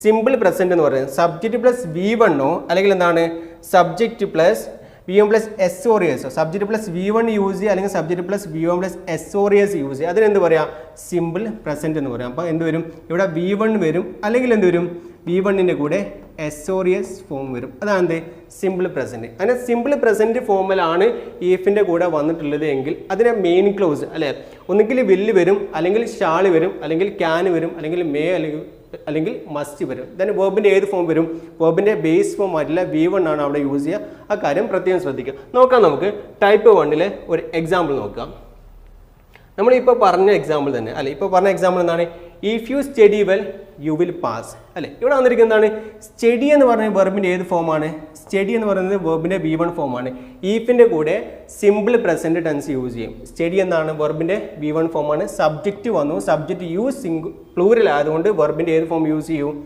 Simple present എന്ന് പറയുന്നത് subject plus V1 അല്ലെങ്കിൽ എന്താണ് subject plus V1 plus S or S, subject plus V1 use ചെയ്യുക അല്ലെങ്കിൽ subject plus V1 plus S or S use ചെയ്യുക, അതിനെന്ത് പറയാം? സിമ്പിൾ പ്രസൻറ്റ് എന്ന് പറയാം. അപ്പോൾ എന്ത് വരും? ഇവിടെ V1 വരും അല്ലെങ്കിൽ എന്ത് വരും? V1ൻ്റെ കൂടെ എസ് ഓർ എസ് ഫോം വരും. അതാണ് എന്ത്? Simple present. അങ്ങനെ സിമ്പിൾ പ്രസൻറ്റ് ഫോമിലാണ് ഈഫിൻ്റെ കൂടെ വന്നിട്ടുള്ളത് എങ്കിൽ അതിനെ മെയിൻ ക്ലോസ് അല്ലേ, ഒന്നുകിൽ വില്ല് വരും അല്ലെങ്കിൽ ഷാള് വരും അല്ലെങ്കിൽ ക്യാൻ വരും അല്ലെങ്കിൽ മേ അല്ലെങ്കിൽ മസ്റ്റ് വരും. ദെൻ വേർബിൻ്റെ ഏത് ഫോം വരും? വേർബിൻ്റെ ബേസ് ഫോം ആയിട്ടുള്ള V1 ആണ് അവിടെ യൂസ് ചെയ്യുക. ആ കാര്യം പ്രത്യേകം ശ്രദ്ധിക്കുക. നോക്കാം, നമുക്ക് ടൈപ്പ് 1 ഒരു എക്സാമ്പിൾ നോക്കാം. നമ്മളിപ്പോൾ പറഞ്ഞ എക്സാമ്പിൾ തന്നെ അല്ലെ, ഇപ്പോൾ പറഞ്ഞ എക്സാമ്പിൾ എന്താണ്? If you study well you will pass അല്ലെ. ഇവിടെ വന്നിരിക്കുന്നതാണ് സ്റ്റഡി എന്ന് പറഞ്ഞ വെർബിൻ്റെ ഏത് ഫോമാണ്? സ്റ്റഡി എന്ന് പറയുന്നത് വെർബിൻ്റെ V1 ഫോമാണ്. ഈഫിൻ്റെ കൂടെ സിമ്പിൾ പ്രസൻറ്റ് ടെൻസ് യൂസ് ചെയ്യും. സ്റ്റഡി എന്താണ്? വെർബിൻ്റെ V1 ഫോമാണ്. സബ്ജക്റ്റ് വന്നു, സബ്ജക്റ്റ് യൂസ് പ്ലൂറൽ ആയതുകൊണ്ട് വെർബിൻ്റെ ഏത് ഫോം യൂസ് ചെയ്യും?